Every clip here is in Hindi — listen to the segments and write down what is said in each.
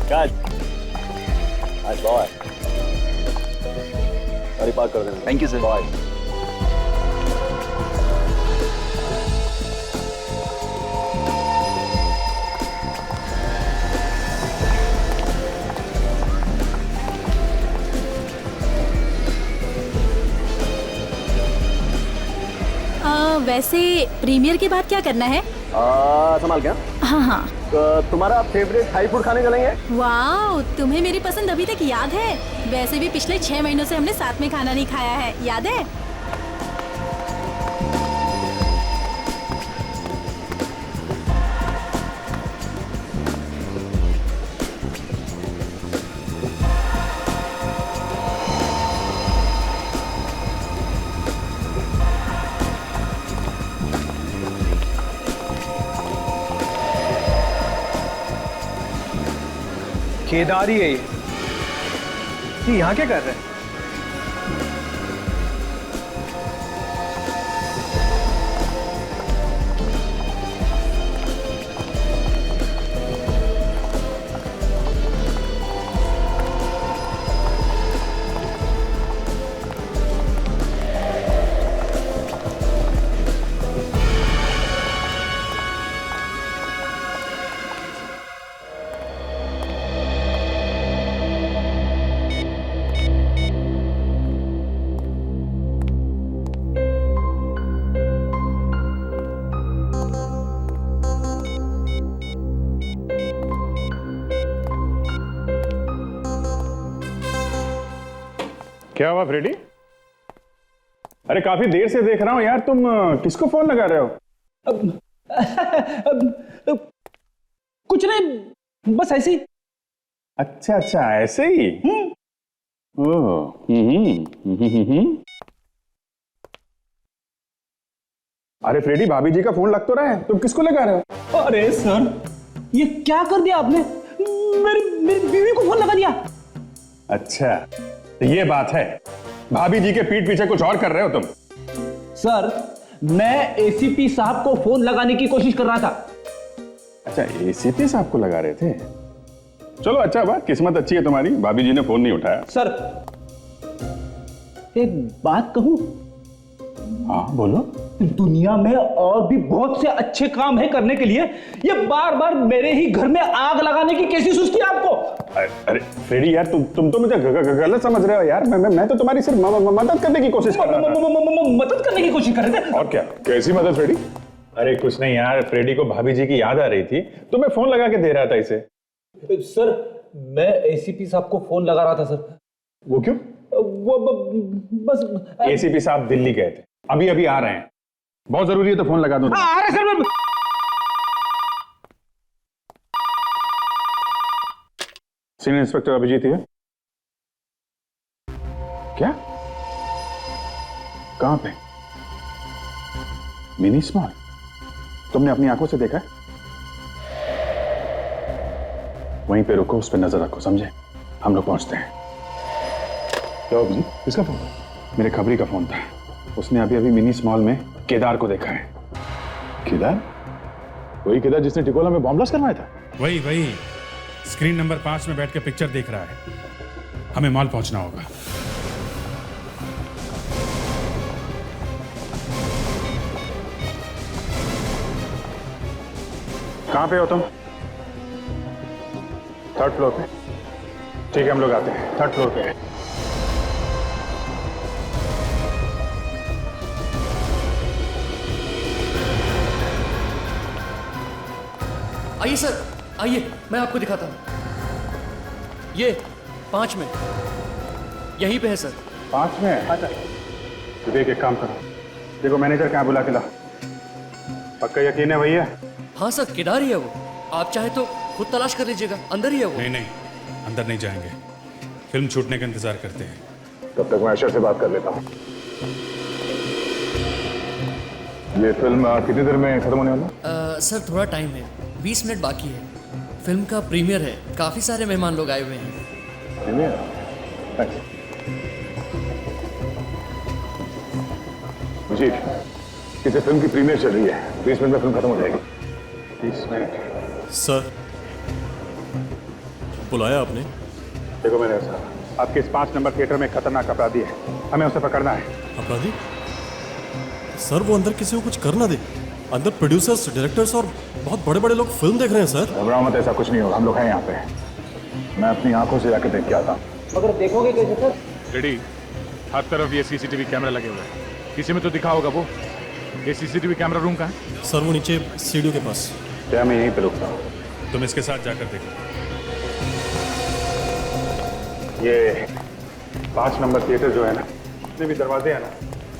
कट। Nice boy. गाड़ी पार्क कर देना। Thank you sir. बॉय। वैसे प्रीमियर के बाद क्या करना है? संभाल क्या? हाँ हाँ। तुम्हारा फेवरेट थाई फूड खाने चलेंगे? वाह, तुम्हें मेरी पसंद अभी तक याद है? वैसे भी पिछले 6 महीनों से हमने साथ में खाना नहीं खाया है, याद है? केदारी है ये यहाँ क्या कर रहे हैं? क्या हुआ फ्रेडी? अरे काफी देर से देख रहा हूं यार, तुम किसको फोन लगा रहे हो? कुछ नहीं, बस ऐसे ही। अच्छा अच्छा, ऐसे ही। ओह, अरे फ्रेडी, भाभी जी का फोन लग तो रहा है, तुम किसको लगा रहे हो? अरे सर, ये क्या कर दिया आपने? मेरी बीवी को फोन लगा दिया। अच्छा, तो ये बात है, भाभी जी के पीठ पीछे कुछ और कर रहे हो तुम? सर, मैं एसीपी साहब को फोन लगाने की कोशिश कर रहा था। अच्छा, एसीपी साहब को लगा रहे थे? चलो अच्छा बात, किस्मत अच्छी है तुम्हारी, भाभी जी ने फोन नहीं उठाया। सर, एक बात कहूं? हाँ बोलो। दुनिया में और भी बहुत से अच्छे काम है करने के लिए, ये बार बार मेरे ही घर में आग लगाने की कैसी सुस्ती आपको? अरे फ्रेडी यार, तुम तो मुझे गलत समझ रहे हो यार। मैं तो तुम्हारी सिर्फ मदद करने की कोशिश कर रहा था। मदद करने की कोशिश कर रहे थे? और क्या, कैसी मदद फ्रेडी? अरे कुछ नहीं यार, फ्रेडी को भाभी जी की याद आ रही थी तो मैं फोन लगा के दे रहा था इसे। सर, मैं एसीपी साहब को फोन लगा रहा था सर। वो क्यों? वो बस एसीपी साहब दिल्ली गए थे, अभी अभी आ रहे हैं, बहुत जरूरी है तो फोन लगा दो। अरे सर, सीनियर इंस्पेक्टर अभिजीत है। क्या? कहां पे? Mini small? तुमने अपनी आंखों से देखा है? वहीं पे रुको, उस पर नजर रखो, समझे? हम लोग पहुंचते हैं। क्या अभिजीत, किसका फोन? मेरे खबरी का फोन था, उसने अभी अभी मिनी स्मॉल में केदार को देखा है। केदार? वही केदार जिसने टिकोला में बॉम्ब ब्लास्ट करवाया था? वही स्क्रीन नंबर 5 में बैठ के पिक्चर देख रहा है। हमें मॉल पहुंचना होगा। कहां पे हो तुम? 3rd फ्लोर पे? ठीक है, हम लोग आते हैं, 3rd फ्लोर पे है। आइए सर, आइए, मैं आपको दिखाता हूँ। ये 5 में, यहीं पे है सर। 5 में है? तो देख, एक काम करो, देखो मैनेजर कहाँ, बुला के ला। पक्का यकीन है वही है? हाँ सर, केदार ही है वो। आप चाहे तो खुद तलाश कर लीजिएगा, अंदर ही है वो। नहीं, अंदर नहीं जाएंगे, फिल्म छूटने का इंतजार करते हैं। तब तक मैं अशर से बात कर लेता हूँ। ये फिल्म कितनी देर में खत्म होने वाला? सर थोड़ा टाइम है, 20 मिनट बाकी है। फिल्म का प्रीमियर है, काफी सारे मेहमान लोग आए हुए हैं। जी, किसी फिल्म की प्रीमियर चल रही है, 20 मिनट में फिल्म खत्म हो जाएगी। 20 मिनट? सर, बुलाया आपने? देखो मैंने साहब, आपके इस 5 नंबर थिएटर में खतरनाक अपराधी है, हमें उसे पकड़ना है। अपराधी? सर वो अंदर किसी को कुछ कर ना दे। अंदर प्रोड्यूसर्स, डायरेक्टर्स और बहुत बड़े बड़े लोग फिल्म देख रहे हैं सर। घबराओ मत, ऐसा कुछ नहीं होगा, हम लोग हैं यहाँ पे। मैं अपनी आंखों से जाकर देख के आता हूँ। मगर देखोगे कैसे सर? रेडी, हर तरफ ये सीसीटीवी कैमरा लगे हुए हैं, किसी में तो दिखा होगा वो। ये सीसीटीवी कैमरा रूम का है सर, वो नीचे सीढ़ियों के पास। क्या मैं यहीं पे रुकता हूँ? तुम इसके साथ जाकर देखो। ये 5 नंबर थिएटर जो है ना, जितने भी दरवाजे हैं ना,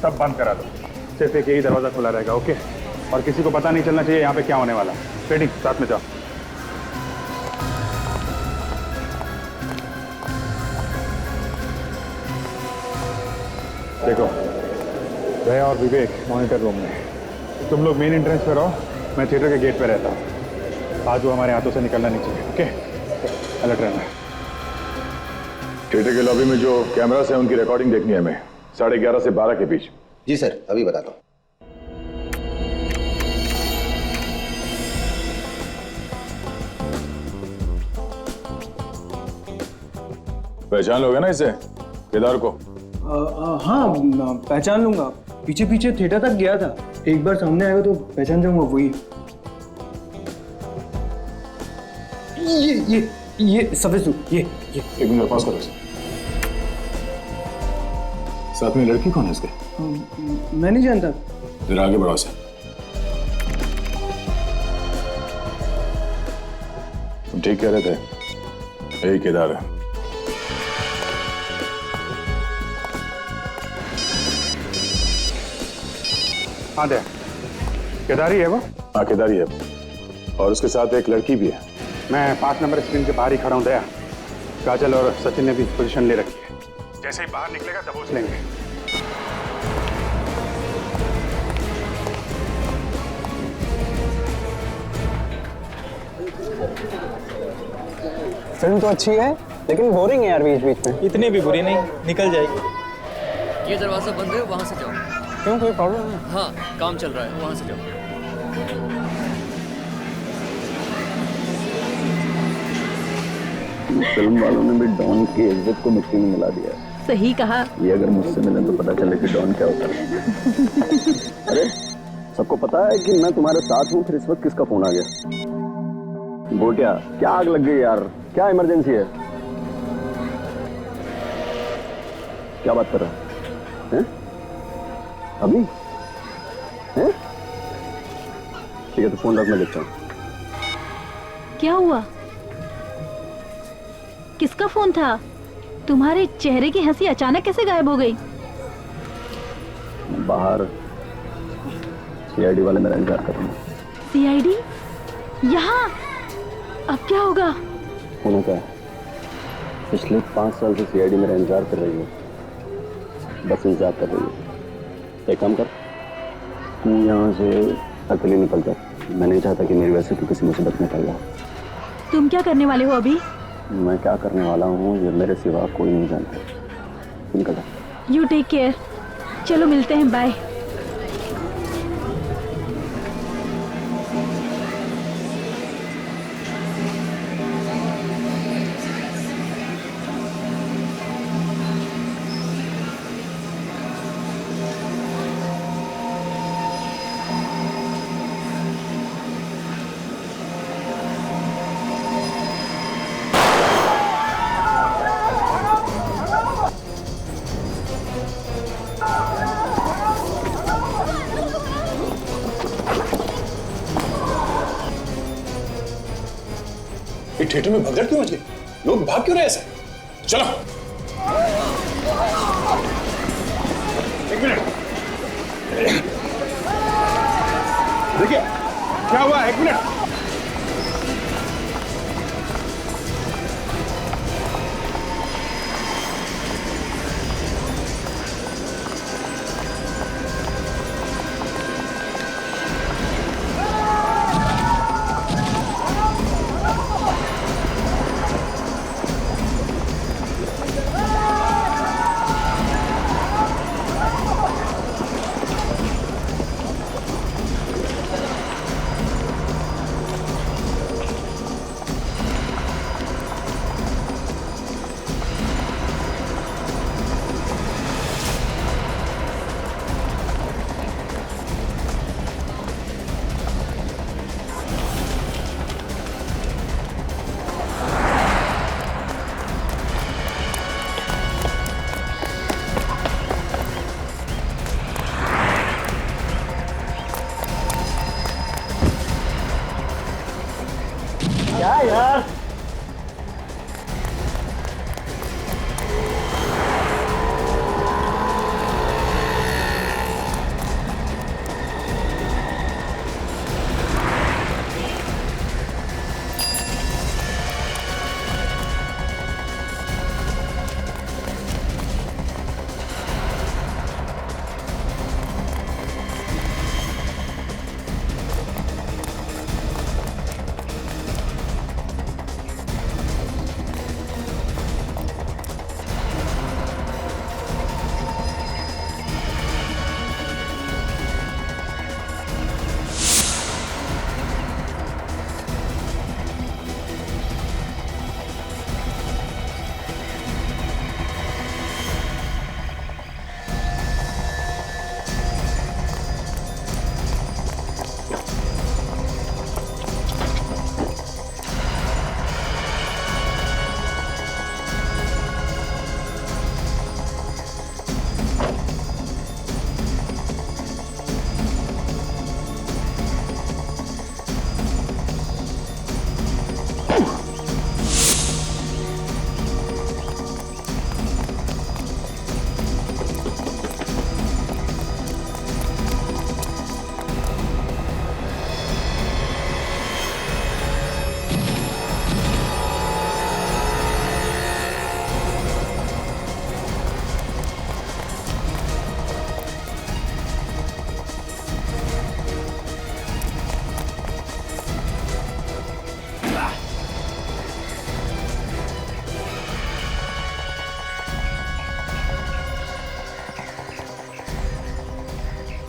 सब बंद करा दो। सिर्फ एक यही दरवाजा खुला रहेगा, ओके? और किसी को पता नहीं चलना चाहिए यहाँ पे क्या होने वाला है। रेडी, साथ में जाओ। देखो, जया और विवेक मॉनिटर रूम में, तुम लोग मेन एंट्रेंस पे रहो, मैं थिएटर के गेट पे रहता हूँ। आज वो हमारे हाथों से निकलना नहीं चाहिए, ओके? अलर्ट रहना। थिएटर के लॉबी में जो कैमरास हैं उनकी रिकॉर्डिंग देखनी है हमें, 11:30 से 12 के बीच। जी सर, अभी बताता हूँ। पहचान लोगे ना इसे, केदार को? हाँ, पहचान लूंगा। पीछे पीछे थिएटर तक गया था, एक बार सामने आएगा तो पहचान जाऊंगा। वही ये सफेद सूट, ये एक मिनट पास करो। साथ में लड़की कौन है इसके? मैं नहीं जानता। जरा आगे बढ़ो से। तुम ठीक कह रहे थे, यही केदार है। हाँ दे, केदारी है वो? हाँ केदारी है, और उसके साथ एक लड़की भी है। मैं 5 नंबर स्क्रीन के बाहर ही खड़ा हूँ दया। काजल और सचिन ने भी पोजीशन ले रखी है, जैसे ही बाहर निकलेगा दबोच लेंगे। फिल्म तो अच्छी है, लेकिन बोरिंग है यार बीच बीच में। इतनी भी बुरी नहीं, निकल जाएगी। ये दरवाजा बंद है, वहाँ से जाओ। क्यों, कोई प्रॉब्लम है? हाँ, काम चल रहा है, वहाँ से जाओ। फिल्म वालों ने भी डॉन की इज्जत को मिट्टी में मिला दिया है। सही कहा। ये अगर मुझसे मिले तो पता चले कि डॉन क्या होता है। अरे सबको पता है कि मैं तुम्हारे साथ हूँ, फिर इस वक्त किसका फोन आ गया? गोटिया, क्या आग लग गई यार? क्या इमरजेंसी है? क्या बात कर रहा है? अभी हैं? ठीक है, तो फोन रख, मैं देखता हूँ। क्या हुआ? किसका फोन था? तुम्हारे चेहरे की हंसी अचानक कैसे गायब हो गई? बाहर सीआईडी वाले मेरा इंतजार कर रहे हैं। सीआईडी? यहाँ? अब क्या होगा? होना क्या है? पिछले 5 साल से सीआईडी मेरा इंतजार कर रही है, बस इंतजार कर रही है। एक काम कर, तू यहाँ से अकेले निकल जा। मैं नहीं चाहता कि मेरी वजह से तू किसी मुसीबत में पड़ जाए। तुम क्या करने वाले हो अभी? मैं क्या करने वाला हूँ ये मेरे सिवा कोई नहीं जानता। निकल जा। You take care. चलो मिलते हैं, बाय। थिएटर में भगदड़ क्यों मच गई? लोग भाग क्यों रहे ऐसे? चलो। एक मिनट, देखिए क्या हुआ। एक मिनट, क्या यार?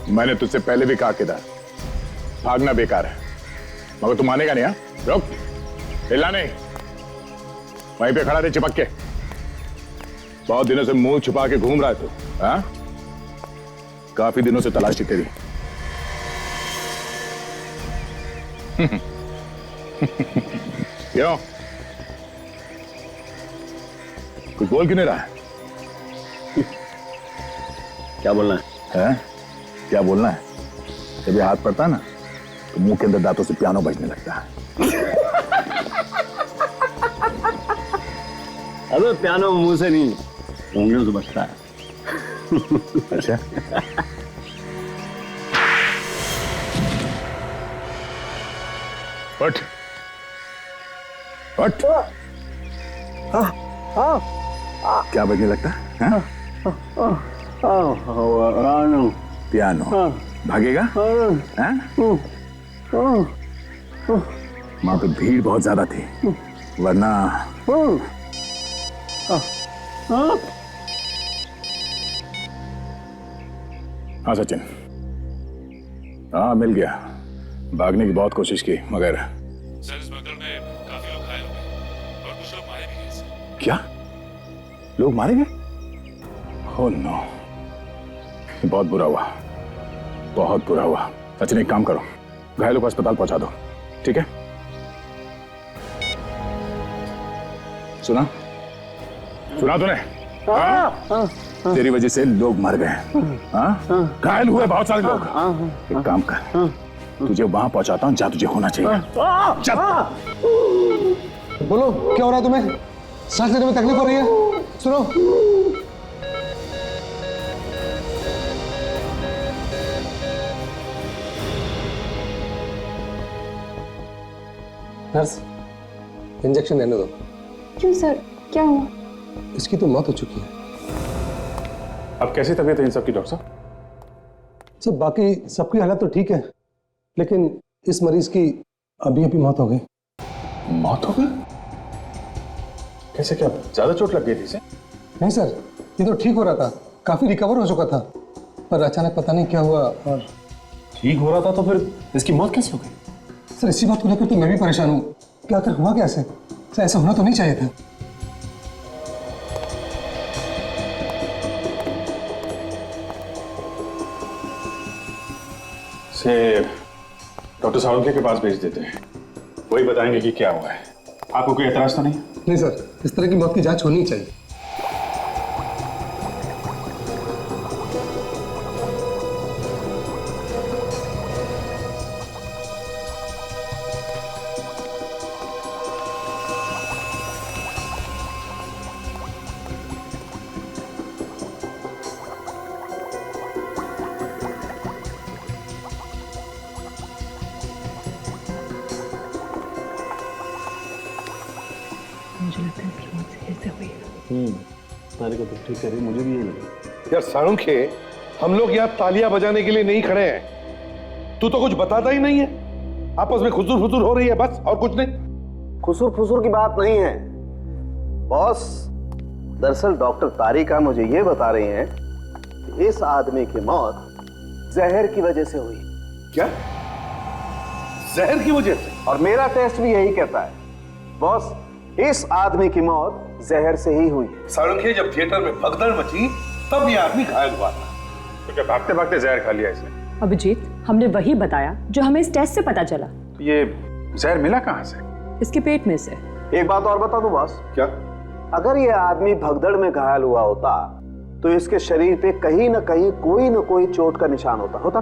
मैंने तुझसे पहले भी कहा केदार, भागना बेकार है, मगर तू मानेगा नहीं। हाँ, रुक, हिलना नहीं, वहीं पे खड़ा रहे चिपक के। बहुत दिनों से मुंह छुपा के घूम रहा है तू। हाँ, काफी दिनों से तलाश थी तेरी। क्यों, कुछ बोल क्यों नहीं रहा है? क्या बोलना है? क्या बोलना है? जब ये हाथ पड़ता है ना तो मुंह के अंदर दांतों से पियानो बजने लगता है। अबे पियानो मुंह से नहीं, उंगलियों से बजता है। अच्छा, उठ उठ। क्या बजने लगता है? पियानो। भागेगा? वहां पे भीड़ बहुत ज्यादा थी, वरना हाँ सचिन, हाँ मिल गया। भागने की बहुत कोशिश की मगर सर इस बगल में काफी लोग घायल हो गए और कुछ लोग मारे भी गए। क्या लोग मारे गए? ओह नो, बहुत बुरा हुआ, बहुत बुरा हुआ। सचिन एक काम करो, घायलों को अस्पताल पहुंचा दो, ठीक है? सुना सुना तूने? तेरी वजह से लोग मर गए, घायल हुए बहुत सारे लोग। एक काम कर, तुझे वहां पहुंचाता हूं जहां तुझे होना चाहिए। चल। बोलो क्या हो रहा है तुम्हें? सांस लेने में तकलीफ हो रही है? सुनो, नर्स इंजेक्शन लेने दो। क्यों सर, क्या हुआ? इसकी तो मौत हो चुकी है। अब कैसी तबीयत है इन सबकी डॉक्टर साहब? सब बाकी सबकी हालत तो ठीक है, लेकिन इस मरीज की अभी अभी मौत हो गई। मौत हो गई? कैसे, क्या ज्यादा चोट लग गई थी इसे? नहीं सर, ये तो ठीक हो रहा था, काफी रिकवर हो चुका था, पर अचानक पता नहीं क्या हुआ और ठीक हो रहा था तो फिर इसकी मौत कैसे हो गई? सर इसी बात को लेकर तो मैं भी परेशान हूँ कि आखिर हुआ कैसे? सर ऐसा होना तो नहीं चाहिए था। से डॉक्टर सावंके के पास भेज देते हैं, वही बताएंगे कि क्या हुआ है। आपको कोई एतराज तो नहीं? नहीं सर, इस तरह की मौत की जांच होनी चाहिए। मुझे लगता है कि मुझसे ऐसे हुई। तारी को तो ठीक कह रही, मुझे भी यही लगा। यार साळुंखे, हम लोग यहाँ तालियां बजाने के लिए नहीं खड़े हैं। तू तो कुछ बताता ही नहीं है, आपस में खुसुर फुसुर हो रही है बस, और कुछ नहीं। खुसुर फुसुर की बात नहीं है बॉस। दरअसल डॉक्टर तारिका मुझे ये बता रही हैं कि इस आदमी की मौत जहर की वजह से हुई। क्या? जहर की वजह से? और मेरा टेस्ट भी यही कहता है बॉस, इस आदमी की मौत जहर से ही हुई। साळुंखे, जब थिएटर में भगदड़ मची तब ये आदमी घायल हुआ था। तो क्या भागते भागते जहर खा लिया इसने? अभिजीत, हमने वही बताया जो हमें इस टेस्ट से पता चला। तो ये जहर मिला कहाँ से? इसके पेट में से। एक बात और बता दूं बॉस। क्या? अगर ये आदमी भगदड़ में घायल हुआ होता तो इसके शरीर पे कहीं ना कहीं कोई ना कोई चोट का निशान होता।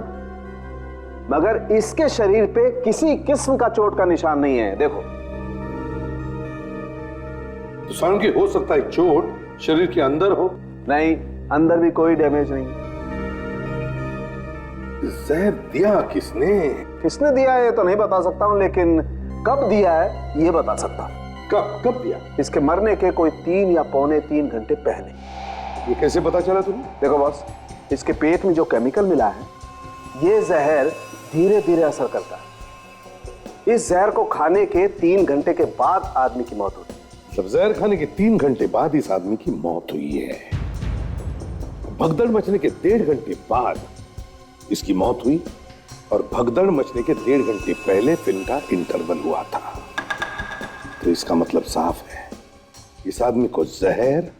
मगर इसके शरीर पे किसी किस्म का चोट का निशान नहीं है। देखो तो साळुंखे, हो सकता है चोट शरीर के अंदर हो। नहीं, अंदर भी कोई डैमेज नहीं। जहर दिया किसने? किसने दिया है तो नहीं बता सकता हूं, लेकिन कब दिया है ये बता सकता हूं। कब दिया? इसके मरने के कोई 3 या पौने 3 घंटे पहले। ये कैसे पता चला तुम्हें? देखो बॉस, इसके पेट में जो केमिकल मिला है ये जहर धीरे धीरे असर करता है। इस जहर को खाने के 3 घंटे के बाद आदमी की मौत हुई। मतलब जहर खाने के 3 घंटे बाद इस आदमी की मौत हुई है। भगदड़ मचने के 1.5 घंटे बाद इसकी मौत हुई, और भगदड़ मचने के 1.5 घंटे पहले फिल्म का इंटरवल हुआ था। तो इसका मतलब साफ है, इस आदमी को जहर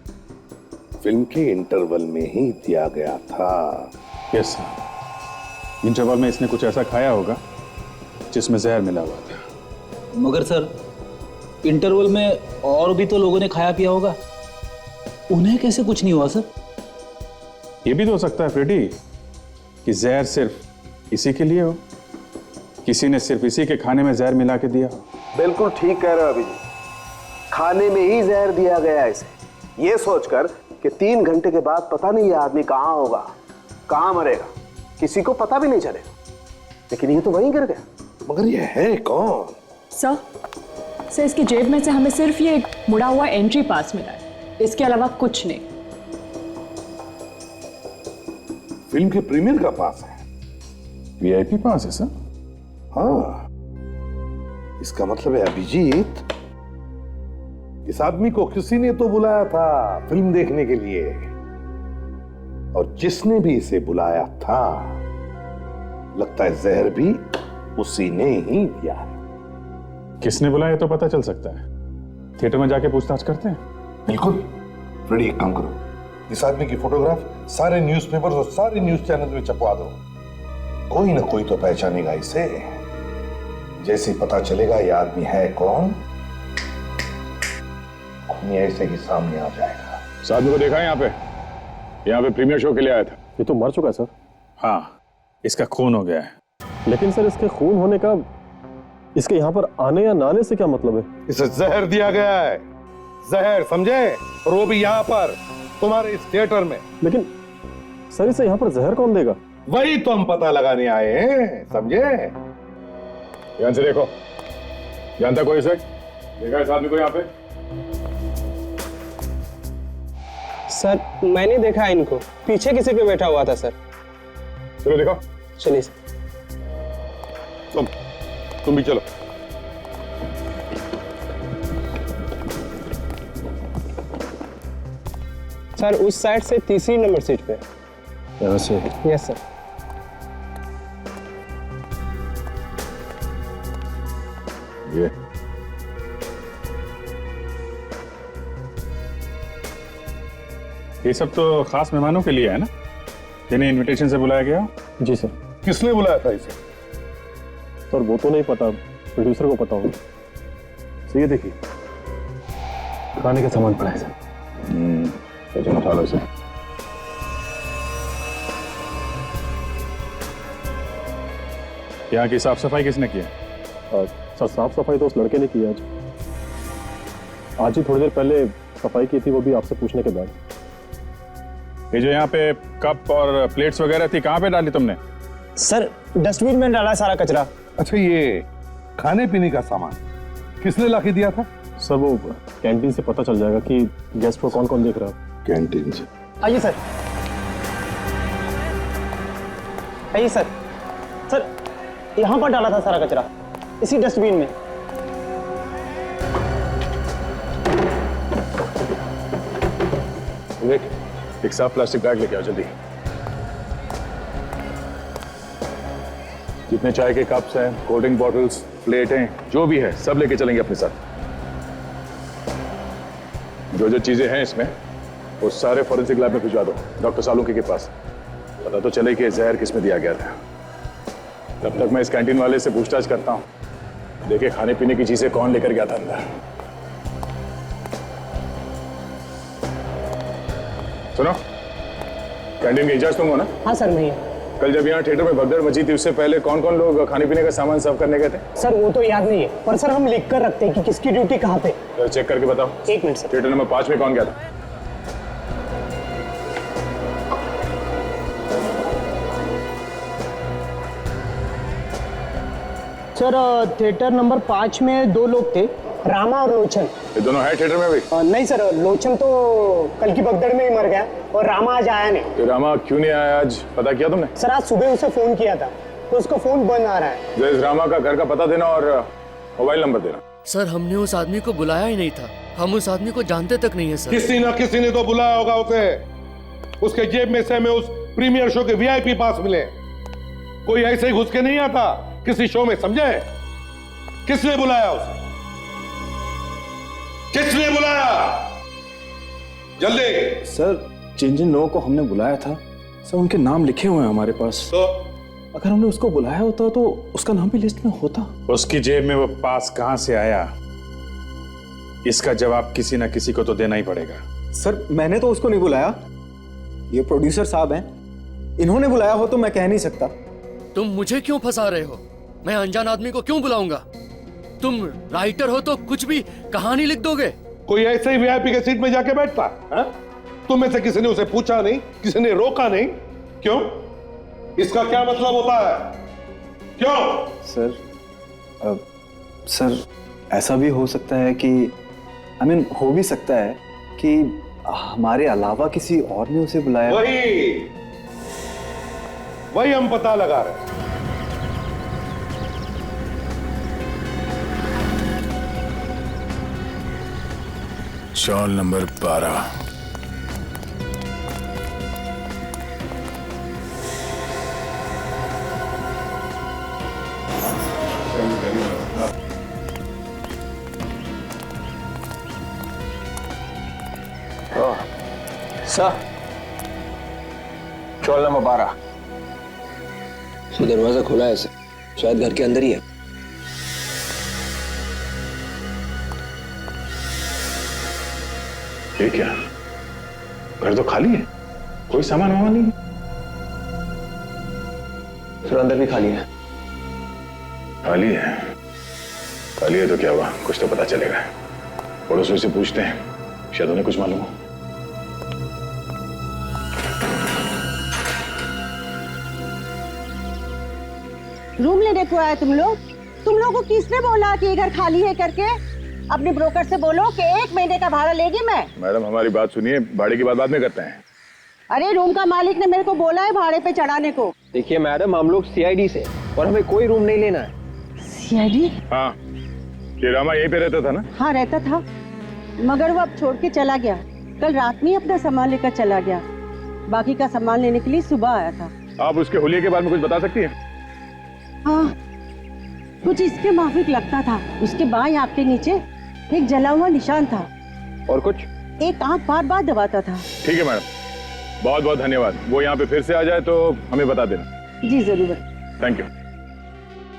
फिल्म के इंटरवल में ही दिया गया था। यस सर, इंटरवल में इसने कुछ ऐसा खाया होगा जिसमें जहर मिला हुआ था। मगर सर, इंटरवल में और भी तो लोगों ने खाया पिया होगा, उन्हें कैसे कुछ नहीं हुआ सर? ये भी तो हो सकता है फ्रेडी कि जहर सिर्फ इसी के लिए हो, किसी ने सिर्फ इसी के खाने में जहर मिला के दिया हो। बिल्कुल ठीक कह रहे हो अभिजीत, खाने में ही जहर दिया गया है इसे, ये सोचकर कि 3 घंटे के बाद पता नहीं ये आदमी कहां होगा, कहां मरेगा, किसी को पता भी नहीं चलेगा। लेकिन ये तो वहीं गिर गया। मगर ये है कौन? सर, इसकी जेब में से हमें सिर्फ ये मुड़ा हुआ एंट्री पास मिला है, इसके अलावा कुछ नहीं। फिल्म के प्रीमियर का पास है? वीआईपी पास है सर? हाँ, इसका मतलब है अभिजीत, इस आदमी को किसी ने तो बुलाया था फिल्म देखने के लिए, और जिसने भी इसे बुलाया था लगता है जहर भी उसी ने ही दिया है। किसने बुलाया तो पता चल सकता है, थिएटर में जाके पूछताछ करते हैं। बिल्कुल। फ्रेडी, एक काम करो, इस आदमी की फोटोग्राफ सारे न्यूज़पेपर और सारे न्यूज चैनल में छपवा दो। कोई ना कोई तो पहचानेगा इसे। जैसे ही पता चलेगा ये आदमी है कौन, ये ऐसे ही सामने आ जाएगा। इस आदमी को देखा है यहाँ पे प्रीमियर शो के लिए आया था। ये तो मर चुका है सर। हाँ, इसका खून हो गया है। लेकिन सर, इसके खून होने का इसके यहाँ पर आने या ना आने से क्या मतलब है? इसे जहर दिया गया है, जहर, समझे? और वो भी यहाँ पर, तुम्हारे इस थिएटर में। लेकिन सर, इसे यहाँ पर जहर कौन देगा? वही तो हम पता लगाने आए हैं, समझे? ध्यान से देखो, जानता कोई इसे? देखा इस आदमी को यहाँ पे? सर, मैंने देखा इनको, पीछे किसी पे बैठा हुआ था सर। चलो देखो। चलिए सर। तुम भी चलो। सर, उस साइड से 3री नंबर सीट पे। यहाँ से? Yes sir. ये सब तो खास मेहमानों के लिए है ना, जिन्हें इनविटेशन से बुलाया गया? जी सर। किसने बुलाया था इसे? सर, वो तो नहीं पता, प्रोड्यूसर को पता होगा। तो ये देखिए, खाने का सामान पड़ा है सर। चलो उठा लो इसे। यहाँ की साफ सफाई किसने की है? सर, साफ सफाई तो उस लड़के ने की है आज ही थोड़ी देर पहले सफाई की थी, वो भी आपसे पूछने के बाद। ये जो यहाँ पे कप और प्लेट्स वगैरह थी, कहाँ पे डाली तुमने? सर, डस्टबिन में डाला सारा कचरा। अच्छा, ये खाने पीने का सामान किसने लाके दिया था? सर वो कैंटीन से पता चल जाएगा कि गेस्ट को कौन कौन देख रहा है। कैंटीन से? आइए सर, आइए सर। सर यहाँ पर डाला था सारा कचरा, इसी डस्टबिन में। एक साफ प्लास्टिक बैग लेके आओ जल्दी। जितने चाय के कप्स हैं, कोल्ड ड्रिंक बॉटल्स, प्लेटें, जो भी है सब लेके चलेंगे अपने साथ। जो जो चीजें हैं इसमें वो सारे फॉरेंसिक लैब में भिजवा दो, डॉक्टर सालुंके के पास। पता तो चले कि जहर किसमें दिया गया था। तब तक मैं इस कैंटीन वाले से पूछताछ करता हूँ, देखे खाने पीने की चीजें कौन लेकर गया था अंदर। सुनो, कैंटीन के इंचार्ज तुम हो ना? हाँ सर, मैं। कल जब यहाँ थिएटर में भगदड़ मची थी उससे पहले कौन कौन लोग खाने पीने का सामान सर्व करने गए थे? सर वो तो याद नहीं है, पर सर हम लिख कर रखते हैं कि किसकी ड्यूटी कहाँ पे। तो चेक करके बताओ। 1 मिनट सर। थिएटर नंबर 5 में कौन गया था? सर थिएटर नंबर 5 में 2 लोग थे, रामा और लोचन। ये दोनों है थिएटर में भी? नहीं सर, लोचन तो कल की भगदड़ में ही मर गया और रामा आज आया नहीं। तो रामा क्यों नहीं आया आज, पता किया तुमने? सर आज सुबह उसे फोन किया था तो उसका फोन बंद आ रहा है। जय रामा का घर का पता देना और मोबाइल नंबर देना। सर हमने उस आदमी को बुलाया ही नहीं था, हम उस आदमी को जानते तक नहीं है सर। किसी ना किसी ने तो बुलाया होगा उसे। उसके जेब में से हमें उस प्रीमियर शो के वीआईपी पास मिले। कोई ऐसे ही घुस के नहीं आता किसी शो में, समझे? किसने बुलाया उसे? किसने बुलाया? जल्दी। सर जिन जिन लोगों को हमने बुलाया था सर उनके नाम लिखे हुए हैं हमारे पास। तो अगर हमने उसको बुलाया होता तो उसका नाम भी लिस्ट में होता। उसकी जेब में वो पास कहां से आया, इसका जवाब किसी ना किसी को तो देना ही पड़ेगा। सर मैंने तो उसको नहीं बुलाया, ये प्रोड्यूसर साहब हैं, इन्होंने बुलाया हो तो मैं कह नहीं सकता। तुम मुझे क्यों फंसा रहे हो? मैं अनजान आदमी को क्यों बुलाऊंगा? तुम राइटर हो तो कुछ भी कहानी लिख दोगे। कोई ऐसे ही वीआईपी के सीट में जाके बैठता है? तुम में से किसी ने उसे पूछा नहीं, किसी ने रोका नहीं? क्यों? इसका क्या मतलब होता है? क्यों? सर ऐसा भी हो सकता है कि हो भी सकता है कि हमारे अलावा किसी और ने उसे बुलाया। वही हम पता लगा रहे हैं। चौल नंबर 12। सर चौल नंबर 12। दरवाजा खुला है सर, शायद घर के अंदर ही है। ये क्या, घर तो खाली है, कोई सामान वामान नहीं है। सर अंदर भी खाली है। खाली है? खाली है तो क्या हुआ, कुछ तो पता चलेगा। पड़ोसियों से पूछते हैं, शायद उन्हें कुछ मालूम हो। रूम लेने को आए तुम लोग? तुम लोगों को किसने बोला कि ये घर खाली है करके? अपने ब्रोकर से बोलो कि 1 महीने का भाड़ा लेगी मैं। मैडम हमारी बात सुनिए, भाड़े की बात बाद में करते हैं। अरे रूम का मालिक ने मेरे को बोला है भाड़े पे चढ़ाने को। देखिए मैडम, हम लोग सीआईडी से और हमें कोई रूम नहीं लेना है। सीआईडी? हाँ, ये रामा यहीं पे रहता था ना? हाँ रहता था, मगर वो अब छोड़ के चला गया। कल रात में ही अपना सामान लेकर चला गया। बाकी का सामान लेने के लिए सुबह आया था। आप उसके हुलिये के बारे में कुछ बता सकती हैं? हाँ, कुछ इसके माफिक लगता था। उसके बाएं आंख के नीचे एक जला हुआ निशान था। और कुछ? एक आंख बार बार दबाता था। ठीक है मैडम, बहुत बहुत धन्यवाद। वो यहाँ पे फिर से आ जाए तो हमें बता देना। जी जरूर। Thank you.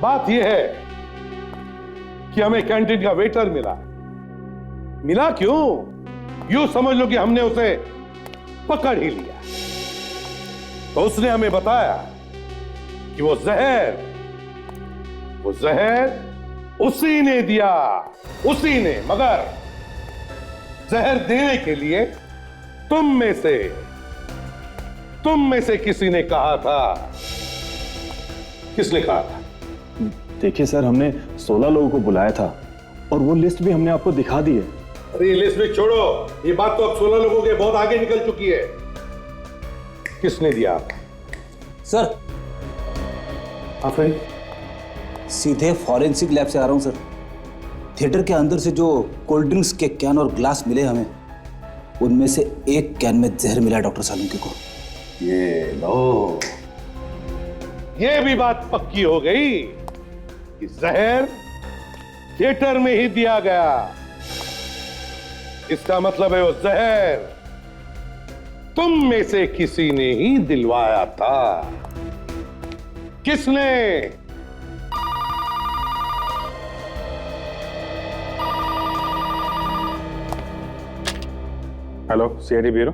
बात यह है कि हमें कैंटीन का वेटर मिला क्यों? यूं समझ लो कि हमने उसे पकड़ ही लिया। तो उसने हमें बताया कि वो जहर उसी ने दिया, उसी ने। मगर जहर देने के लिए तुम में से किसी ने कहा था। किसने कहा था? देखिए सर, हमने 16 लोगों को बुलाया था और वो लिस्ट भी हमने आपको दिखा दी है। अरे लिस्ट में छोड़ो, ये बात तो अब 16 लोगों के बहुत आगे निकल चुकी है। किसने दिया? सर आप सीधे फॉरेंसिक लैब से आ रहा हूं सर। थिएटर के अंदर से जो कोल्ड ड्रिंक्स के कैन और ग्लास मिले हमें, उनमें से एक कैन में जहर मिला डॉक्टर सालुंके को। ये लो, ये भी बात पक्की हो गई कि जहर थिएटर में ही दिया गया। इसका मतलब है वो जहर तुम में से किसी ने ही दिलवाया था। किसने? Hello, CID bureau.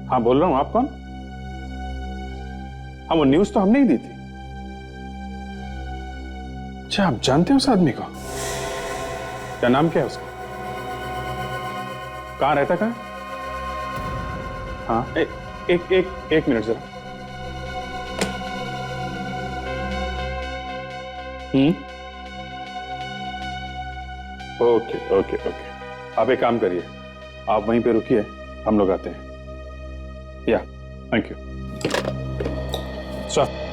हाँ बोल रहा हूं, आप कौन? हाँ वो न्यूज तो हमने ही दी थी। अच्छा, आप जानते हो उस आदमी को? क्या नाम क्या है उसका? कहां रहता कहां? हाँ एक मिनट जरा। ओके ओके ओके, आप एक काम करिए, आप वहीं पे रुकिए, हम लोग आते हैं। या थैंक यू सर।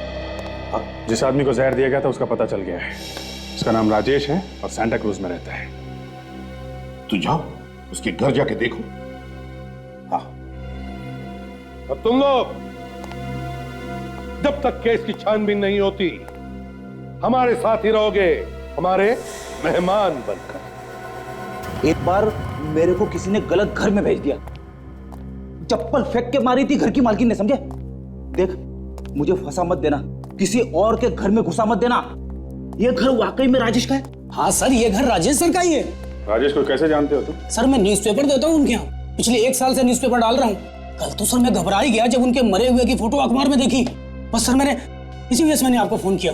जिस आदमी को जहर दिया गया था उसका पता चल गया है। उसका नाम राजेश है और सैंटा क्रूज में रहता है। तू जाओ उसके घर जाके देखो। हाँ, अब तुम लोग जब तक केस की छानबीन नहीं होती हमारे साथ ही रहोगे, हमारे मेहमान बनकर। एक बार मेरे को किसी ने गलत घर में भेज दिया, चप्पल फेंक के मारी थी घर की मालकिन ने, समझे? देख, मुझे फंसा मत देना, किसी और के घर में घुसा मत देना। ये घर वाकई में राजेश का है? हाँ सर, ये घर राजेश सर का ही है। राजेश को कैसे जानते हो तुम? सर मैं न्यूज़पेपर देता हूँ उनके यहाँ, पिछले 1 साल से न्यूज़पेपर डाल रहा हूँ। कल तो सर मैं घबरा ही गया जब उनके मरे हुए की फोटो अखबार में देखी। बस सर मैंने इसी वजह से मैंने आपको फोन किया।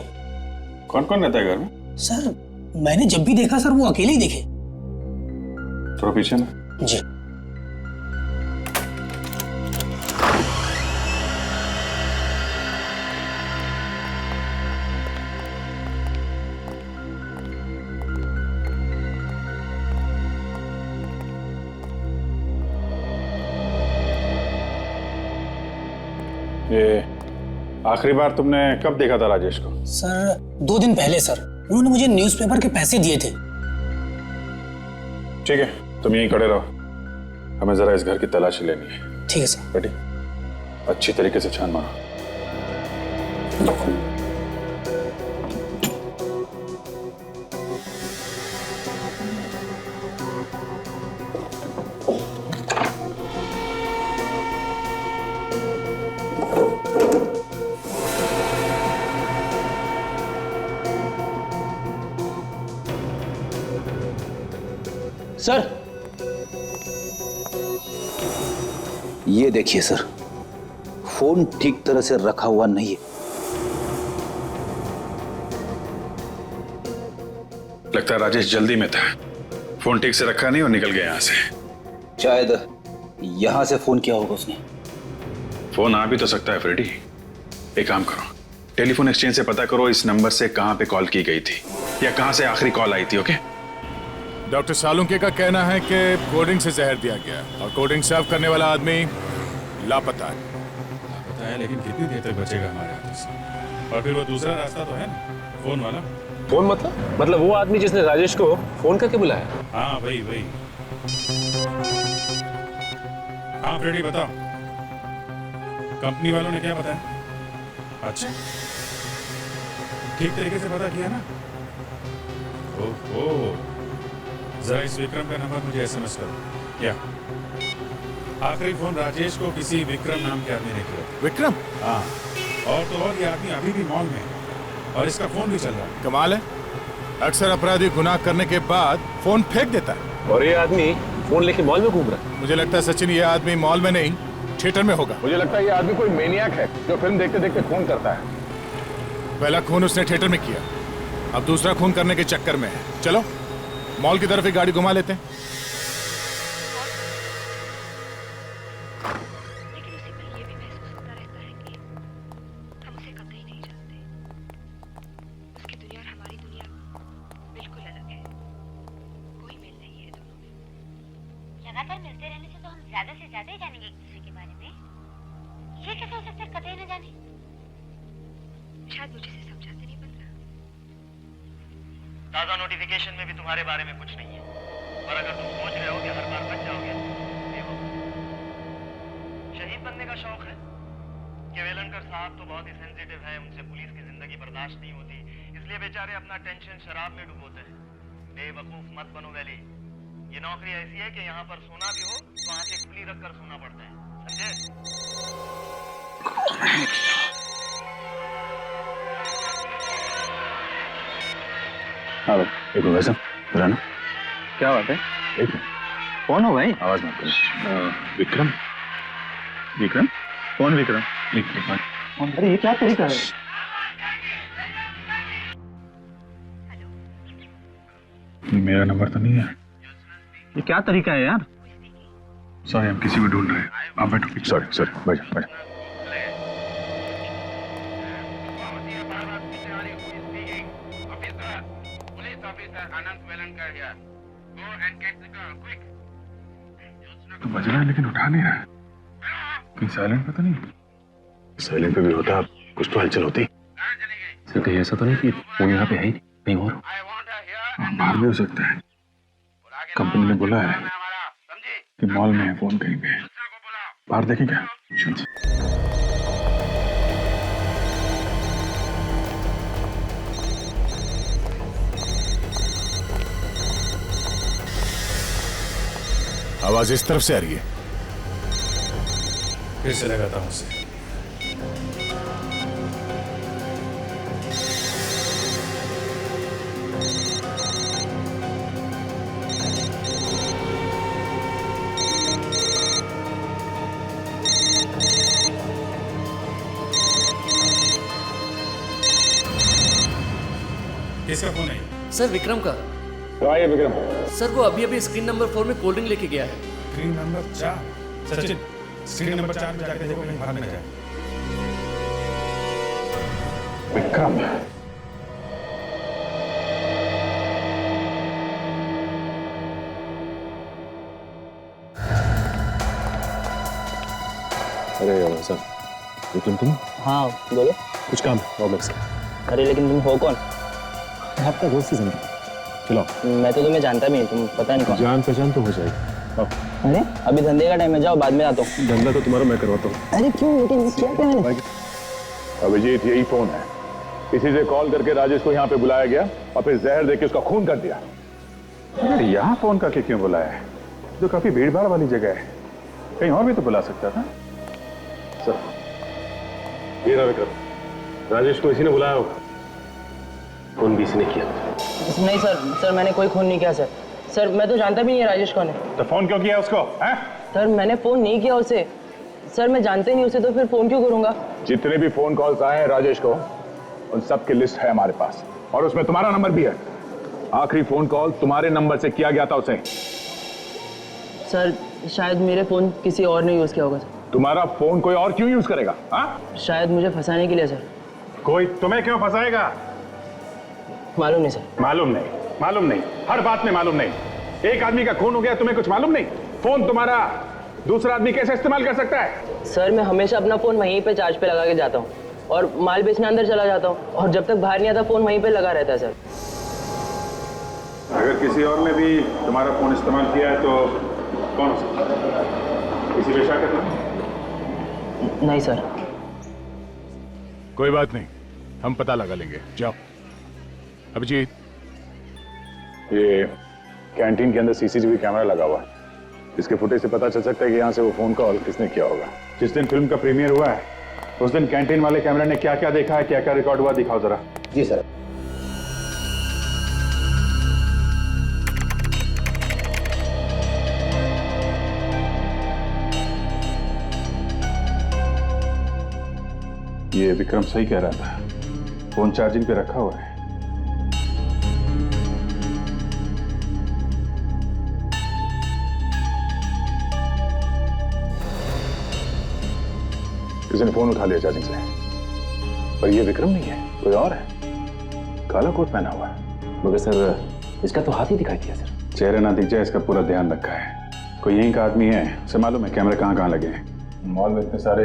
कौन कौन रहता है घर में? सर मैंने जब भी देखा सर वो अकेले ही देखे। थोड़ा पीछे ना। जी। ये आखिरी बार तुमने कब देखा था राजेश को? सर 2 दिन पहले सर, उन्होंने मुझे न्यूज़पेपर के पैसे दिए थे। ठीक है, तुम यहीं खड़े रहो, हमें जरा इस घर की तलाशी लेनी है। ठीक है सर। बेटी अच्छी तरीके से छान मारो। सर ये देखिए सर, फोन ठीक तरह से रखा हुआ नहीं है। लगता है राजेश जल्दी में था, फोन ठीक से रखा नहीं और निकल गया यहां से। शायद यहां से फोन किया होगा उसने। फोन आ भी तो सकता है फ्रेडी। एक काम करो, टेलीफोन एक्सचेंज से पता करो इस नंबर से कहां पे कॉल की गई थी या कहां से आखिरी कॉल आई थी। ओके? डॉक्टर सालुंके का कहना है कि कोल्ड ड्रिंक से जहर दिया गया और कोल्ड ड्रिंक सर्व करने वाला आदमी लापता है। लापता है, लेकिन कितनी देर तक बचेगा हमारे हाथों से? और फिर वो दूसरा रास्ता तो है ना, फोन वाला। फोन मतलब वो आदमी जिसने राजेश को फोन करके बुलाया? हाँ वही। हाँ फ्रेडी बताओ, कंपनी वालों ने क्या बताया? अच्छा, ठीक तरीके से पता किया ना? ओहो, जरा इस विक्रम का नंबर मुझे एसएमएस करो। या आखिरी फोन राजेश को किसी विक्रम नाम के आदमी ने किया। विक्रम? हाँ, और तो और ये आदमी अभी भी मॉल में है और इसका फोन भी चल रहा है। कमाल है, अक्सर अपराधी गुनाह करने के बाद फोन फेंक देता है और ये आदमी फोन लेके मॉल में घूम रहा है। मुझे लगता है सचिन ये आदमी मॉल में नहीं थिएटर में होगा। मुझे लगता है ये आदमी कोई मेनियाक है जो फिल्म देखते देखते खून करता है। पहला खून उसने थिएटर में किया, अब दूसरा खून करने के चक्कर में है। चलो मॉल की तरफ एक गाड़ी घुमा लेते हैं। हम उसे कतई नहीं जानते। उसकी दुनिया और हमारी दुनिया बिल्कुल अलग है। लगातार मिलते रहने से तो हम ज्यादा से ज्यादा ही जानेंगे एक दूसरे के बारे में। ये कैसे हो सकता है कतई न जाने? शायद मुझे से समझाते नहीं बन रहा। ताजा नोटिफिकेशन में भी तुम्हारे बारे में कुछ नहीं है, और अगर तुम सोच रहे हो कि हर बार बच जाओगे, देखो शहीद बनने का शौक है कि वेलनकर साहब तो बहुत ही सेंसिटिव है, उनसे पुलिस की जिंदगी बर्दाश्त नहीं होती, इसलिए बेचारे अपना टेंशन शराब में डुबोते हैं। बेवकूफ मत बनो वैली, ये नौकरी ऐसी है कि यहाँ पर सोना भी हो तो आंखें खुली रखकर सोना पड़ता है, समझे? हेलो, एक मिनट वैसा राना, क्या बात है? एक मिनट, कौन हो भाई? आवाज मत करो। विक्रम, विक्रम, कौन विक्रम? एक मिनट। अरे ये क्या तरीका है? मेरा नंबर तो नहीं है। ये क्या तरीका है यार? सॉरी, हम किसी को ढूंढ रहे हैं। आप बैठो। सॉरी, बैठो। तो बज रहा है लेकिन उठा नहीं रहा है। कहीं साइलेंट पे तो नहीं? साइलेंट पे भी होता कुछ तो हलचल होती। सर कहीं ऐसा तो नहीं कि वो यहाँ पे है ही नहीं, कहीं और? बाहर भी हो सकता है। कंपनी ने बोला है कि मॉल में है, फोन कहीं पे है। बाहर देखें क्या? आवाज इस तरफ से आ रही है। फिर से लगाता हूं उसे। किसका फोन है? सर विक्रम का। आइए विक्रम। सर वो अभी स्क्रीन नंबर 4 में कोल्ड ड्रिंक लेके गया है। Screen number 4? Sachin, screen number 4 में जाकर देखो कहीं भाग न जाए। विक्रम, अरे सर, विक्रम तुम? हाँ बोलो। कुछ काम है ऑफिस का। अरे लेकिन तुम हो कौन? आपका दोस्त ही समझो। चलो। मैं तो तुम्हें जानता भी नहीं, तुम पता नहीं कौन। जान पहचान तो हो जाएगी। अरे अभी धंधे का टाइम है, जाओ बाद में आता हूँ। धंधा तो तुम्हारा मैं करवाता हूँ। अरे क्यों, लेकिन क्या मैंने? अभिजीत, यही फोन है। किसी से कॉल करके राजेश को यहाँ पे बुलाया गया और फिर जहर देके उसका खून कर दिया। अरे यहाँ फोन करके क्यों बुलाया है? जो काफी भीड़ भाड़ वाली जगह है, कहीं और भी तो बुला सकता था। सर, ये ना विक्रम, राजेश को इसी ने बुलाया होगा। खून भी इसी ने किया। नहीं सर, मैंने कोई खून नहीं किया सर। सर मैं तो जानता भी नहीं है राजेश कौन है। तो फोन क्यों किया उसको? हैं? सर मैंने फोन नहीं किया उसे। सर मैं जानते नहीं उसे, तो फिर फोन क्यों करूंगा? जितने भी फोन कॉल्स आए हैं राजेश को, उन सब की लिस्ट है हमारे पास, और उसमें तुम्हारा नंबर भी है। आखिरी फोन कॉल तुम्हारे नंबर से किया गया था उसे। सर शायद मेरे फोन किसी और ने यूज किया होगा सर। तुम्हारा फोन कोई और क्यों यूज करेगा? शायद मुझे फंसाने के लिए सर। कोई तुम्हें क्यों फंसाएगा? मालूम नहीं सर। मालूम नहीं, हर बात में मालूम नहीं। एक आदमी का खून हो गया, तुम्हें कुछ मालूम नहीं? फोन तुम्हारा दूसरा आदमी कैसे इस्तेमाल कर सकता है? सर मैं हमेशा अपना फोन वहीं पे चार्ज पे लगा के जाता हूँ और माल बेचने अंदर चला जाता हूँ, और जब तक बाहर नहीं आता फोन वहीं पे लगा रहता है सर। अगर किसी और ने भी तुम्हारा फोन इस्तेमाल किया है तो कौन हो सकता है? किसी पे शक है? नहीं सर। कोई बात नहीं, हम पता लगा लेंगे। जाओ। अभिजीत, ये कैंटीन के अंदर सीसीटीवी कैमरा लगा हुआ है। इसके फुटेज से पता चल सकता है कि यहाँ से वो फोन कॉल किसने किया होगा। जिस दिन फिल्म का प्रीमियर हुआ है उस दिन कैंटीन वाले कैमरे ने क्या क्या देखा है, क्या क्या रिकॉर्ड हुआ, दिखाओ जरा। जी सर। ये विक्रम सही कह रहा था, फोन चार्जिंग पे रखा हुआ है। किसी ने फोन उठा लिया चार्जिंग से, पर ये विक्रम नहीं है, कोई और है। काला कोट पहना हुआ है। मगर सर इसका तो हाथ ही दिखाई दिया सर। चेहरे ना दिख जाए इसका पूरा ध्यान रखा है। कोई यहीं का आदमी है, उसे मालूम है कैमरे कहाँ कहाँ लगे हैं। मॉल में इतने सारे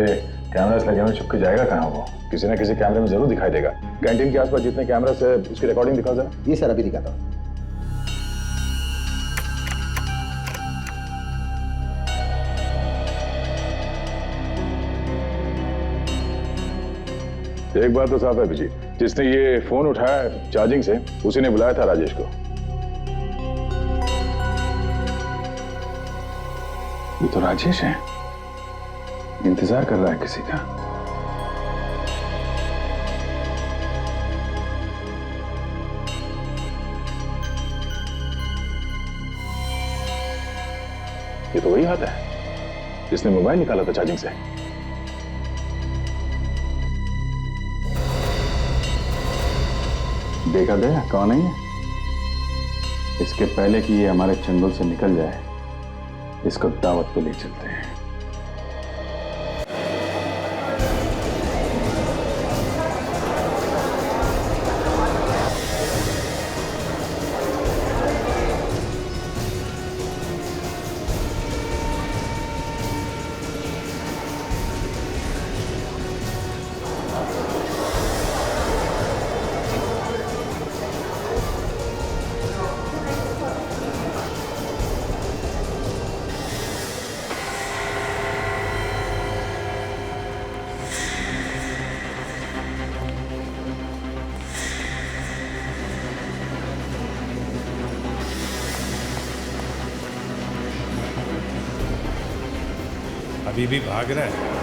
कैमरास लगे हुए, छुप के जाएगा कहाँ वो? किसी ना किसी कैमरे में जरूर दिखाई देगा। कैंटीन के आसपास जितने कैमरास है उसकी रिकॉर्डिंग दिखाओ जरा। ये सर अभी दिखाता हूँ। एक बात तो साफ है अभिजीत, जिसने ये फोन उठाया चार्जिंग से उसी ने बुलाया था राजेश को। ये तो राजेश है, इंतजार कर रहा है किसी का। ये तो वही हाथ है जिसने मोबाइल निकाला था चार्जिंग से। देखा गया कौन है ये? इसके पहले कि ये हमारे चंगुल से निकल जाए, इसको दावत पे ले चलते हैं। अभी भी भाग रहा है।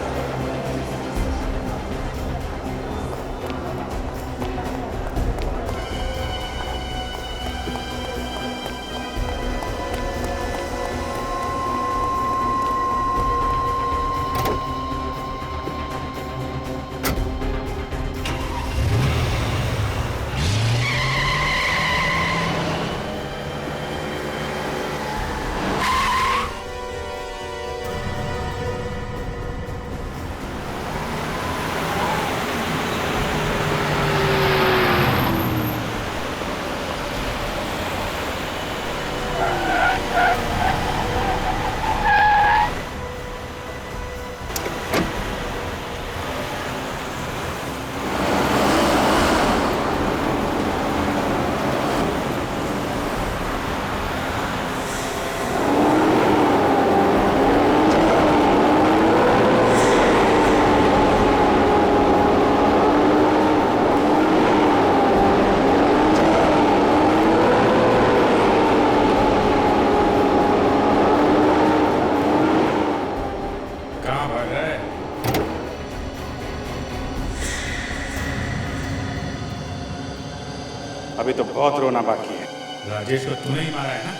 अभी तो बहुत रोना बाकी है। राजेश को तूने ही मारा है ना?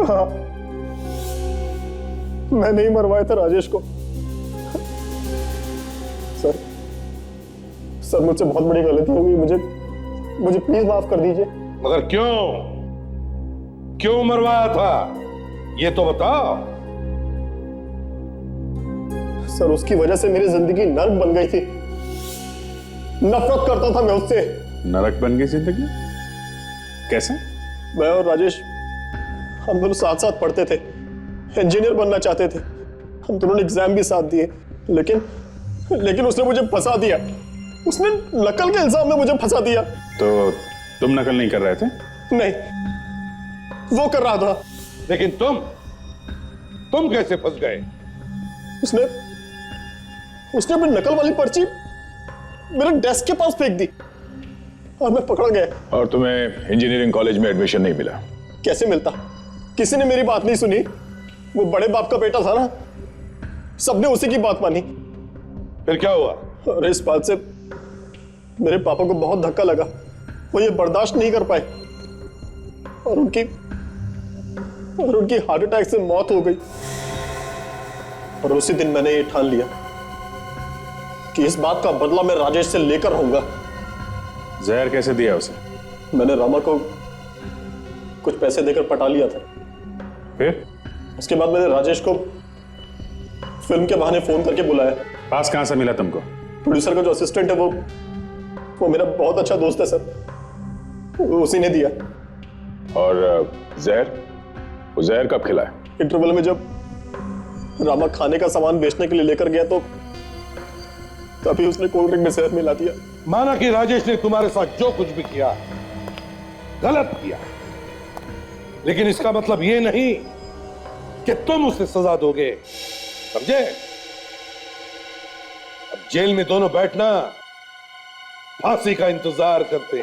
हाँ, मैंने ही मरवाया था राजेश को। सर मुझसे बहुत बड़ी गलती हो गई, मुझे प्लीज माफ कर दीजिए। मगर क्यों मरवाया था ये तो बताओ। सर उसकी वजह से मेरी जिंदगी नरक बन गई थी। नफरत करता था मैं उससे। नरक बन गई जिंदगी? कैसे? मैं और राजेश हम दोनों साथ साथ पढ़ते थे, इंजीनियर बनना चाहते थे। हम दोनों ने एग्जाम भी साथ दिए, लेकिन उसने मुझे फंसा दिया। उसने नकल के इल्जाम में मुझे फंसा दिया। तो तुम नकल नहीं कर रहे थे? नहीं, वो कर रहा था। लेकिन तुम कैसे फंस गए? उसने अपनी नकल वाली पर्ची मेरे डेस्क के पास फेंक दी और मैं पकड़ गया। और तुम्हें इंजीनियरिंग कॉलेज में एडमिशन नहीं मिला? कैसे मिलता? किसी ने मेरी बात नहीं सुनी। वो बड़े बाप का बेटा था ना, सबने उसी की बात मानी। फिर क्या हुआ? अरे इस बात से मेरे पापा को बहुत धक्का लगा। वो ये बर्दाश्त नहीं कर पाए और उनकी हार्ट अटैक से मौत हो गई। और उसी दिन मैंने ये ठान लिया कि इस बात का बदला मैं राजेश से लेकर रहूंगा। जहर कैसे दिया उसे? मैंने रामा को कुछ पैसे देकर पटा लिया था। फिर उसके बाद मैंने राजेश को फिल्म के बहाने फोन करके बुलाया। पास कहां से मिला तुमको? प्रोड्यूसर का जो असिस्टेंट है वो मेरा बहुत अच्छा दोस्त है सर, उसी ने दिया। और जहर, वो जहर कब खिलाया? इंटरवल में जब रामा खाने का सामान बेचने के लिए लेकर गया तो तभी उसने कोल्ड ड्रिंक में जहर मिला दिया। माना कि राजेश ने तुम्हारे साथ जो कुछ भी किया गलत किया, लेकिन इसका मतलब ये नहीं कि तुम उसे सजा दोगे, समझे? अब जेल में दोनों बैठना फांसी का इंतजार करते।